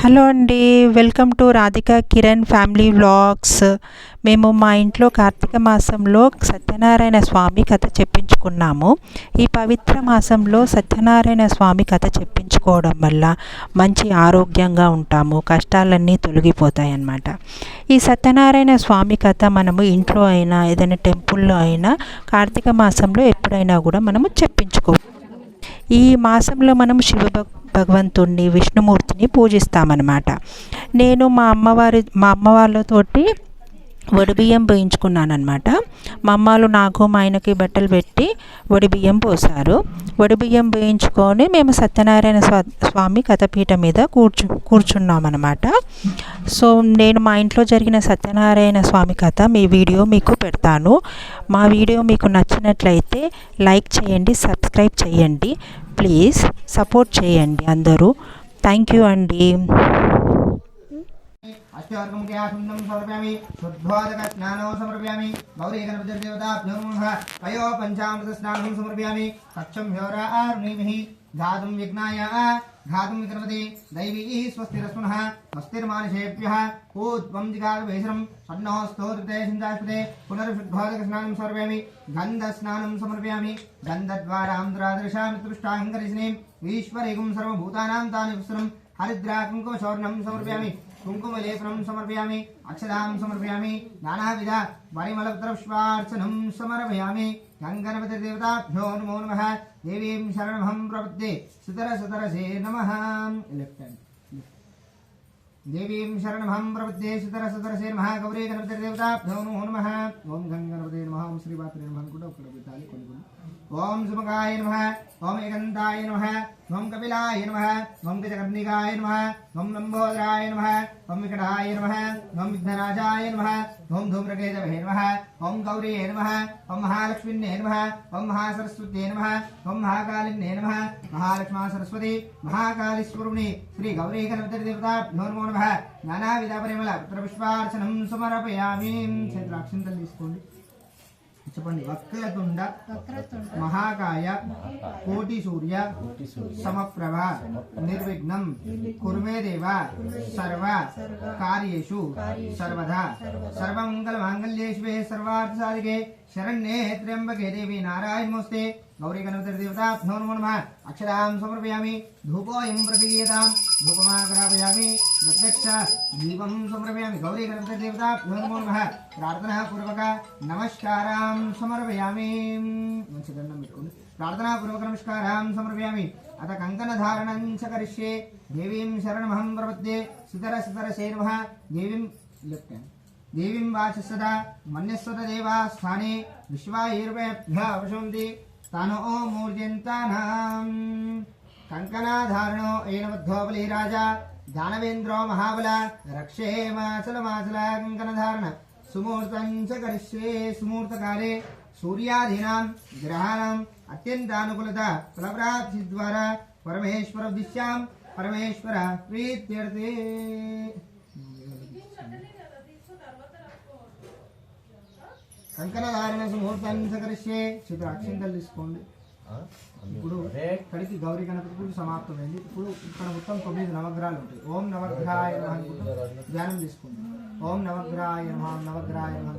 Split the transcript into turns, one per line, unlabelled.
Hello అండి, welcome to Radhika Kiran family vlogs. మేము మా ఇంట్లో కార్తీక మాసంలో సత్యనారాయణ స్వామి కథ చెప్పించుకున్నాము. ఈ పవిత్ర మాసంలో సత్యనారాయణ స్వామి కథ చెప్పించుకోవడం వల్ల మంచి ఆరోగ్యంగా ఉంటాము, కష్టాలన్నీ తొలగిపోతాయి అన్నమాట. ఈ సత్యనారాయణ స్వామి కథ మనము ఇంట్లో అయినా ఏదైనా టెంపుల్లో అయినా కార్తీక మాసంలో ఎప్పుడైనా కూడా మనము చెప్పించుకోవచ్చు. ఈ మాసంలో మనం భగవంతుణ్ణి విష్ణుమూర్తిని పూజిస్తామన్నమాట. నేను మా అమ్మ వాళ్ళతోటి వడిబియ్యం వేయించుకున్నానమాట. మా అమ్మలు నాకు మా ఆయనకి బట్టలు పెట్టి వడిబియ్యం పోసారు. వడిబియ్యం వేయించుకొని మేము సత్యనారాయణ స్వామి కథపీఠ మీద కూర్చున్నామన్నమాట. సో నేను మా ఇంట్లో జరిగిన సత్యనారాయణ స్వామి కథ మీ వీడియో మీకు పెడతాను. మా వీడియో మీకు నచ్చినట్లయితే లైక్ చేయండి, సబ్స్క్రైబ్ చేయండి, ప్లీజ్ సపోర్ట్ చేయండి అందరూ. థ్యాంక్ యూ అండి.
अष्टवर्गं क्रियाशुण्डं समर्पयामि शुद्धोदकस्नानं समर्पयामि गौरी गणपतिर्देवताभ्यो नमः पयो पञ्चामृतस्नानं समर्पयामि कक्षं ह्योरारुणिभिः घातुं यज्ञाय घातुं विक्रमति दैवी स्वस्तिरस्मनः स्वस्तिर्मानुषेभ्यः ऊत्वं जिगातवेशरं सन्नो स्तोत्रते सिन्धास्पते पुनर्शुद्धोदकस्नानं समर्पयामि गन्धस्नानं समर्पयामि गन्धद्वारां दुरादृशामि तुष्टाहङ्करिष्णीम् ईश्वरेगुं सर्वभूतानां तानिवस्त्रं हरिद्रा कुङ्कुमशौर्णं समर्पयामि कुङ्कुमलेपनं समर्पयामि अक्षतां समर्पयामि नानाविध परिमलपुष्पार्चनं समर्पयामि गणपतिर्देवताभ्यो नमो नमः देवीं शरणमहं प्रपद्ये सुतरसुतरसे नमः देवीं शरणमहं प्रपद्ये सुतरसुतरसे नमः गौरी गणपतिर्देवताभ्यो नमो नमः ओम गणपते नमः ओम श्रीमात्रे नमः कुटो कुटबितालि कोन ओम सुमकाय नमः ओम एकंताय नमः ओम कपिलाय नमः ओम गजकर्णिकाय नमः ओम लंबोदराय नमः ओम विकटाय नमः ओम विघ्नराजाय नमः ओम धूम्रकेतवे नमः ओम गौरीये नमः ओम महालक्ष्मीने नमः ओम महासरस्वत्यै नमः ओम महाकालिने नमः महालक्ष्मा सरस्वती महाकालीस्वरूपिणी श्री गौरी गणपतिर्देवताभ्यो नमो नमः नानाविध परिमल पुष्पार्चनं समर्पयामि. क्षेत्राक्षिंतలు తీసుకోండి. చెప్పండి. వక్రతుండ మహాకాయ కోటి సూర్య సమప్రభ నిర్విఘ్నం కుర్మే దేవ సర్వ కార్యేషు సర్వదా సర్వమంగళ మాంగళ్యే శివే సర్వార్థ సాధికే శరణ్యే త్ర్యంబకే దేవి నారాయణ నమస్తే गौरी गणपतिर्देवताभ्यो नमो नमः अक्षरां समर्पयामि धूपोऽयं प्रदीयतां धूपमाग्रापयामि प्रत्यक्ष दीपं समर्पयामि गौरी गणपतिर्देवताभ्यो नमो नमः प्रार्थनापूर्वक नमस्कारां समर्पयामि प्रार्थनापूर्वक नमस्कारां समर्पयामि अथ कङ्कणधारणं च करिष्ये देवीं शरणमहं प्रपद्ये सुतरसुतरसे नमः देवीं वाचस्सदा मन्यस्वत देवा स्थाने विश्वायुर्भ्यः वशन्ति तानो मूर्जन्तानां कंकणाधारणो एनमद्धो बलिराजा दानवेन्द्रो महाबल रक्षे माचल कंकणधारण सुमूर्तं च करिष्ये सुमूर्तकाले सूर्यादीनां ग्रहाणाम् अत्यन्तानुकूलता फलप्राप्ति द्वारा परमेश्वर दिश्यां परमेश्वर प्रीत्यर्थे కంకణధారణ ముహూర్తాన్ని సకరిస్తే చిత్రాక్షింతలు తీసుకోండి. ఇప్పుడు ఇక్కడికి గౌరీ గణపతి పూజ సమాప్తమైంది. ఇప్పుడు ఇక్కడ మొత్తం 9 నవగ్రహాలు ఉంటాయి. ఓం నవగ్రహాయ నమః ధ్యానం తీసుకోండి. ఓం నవగ్రహాయ నమః నవగ్రహాయ నమః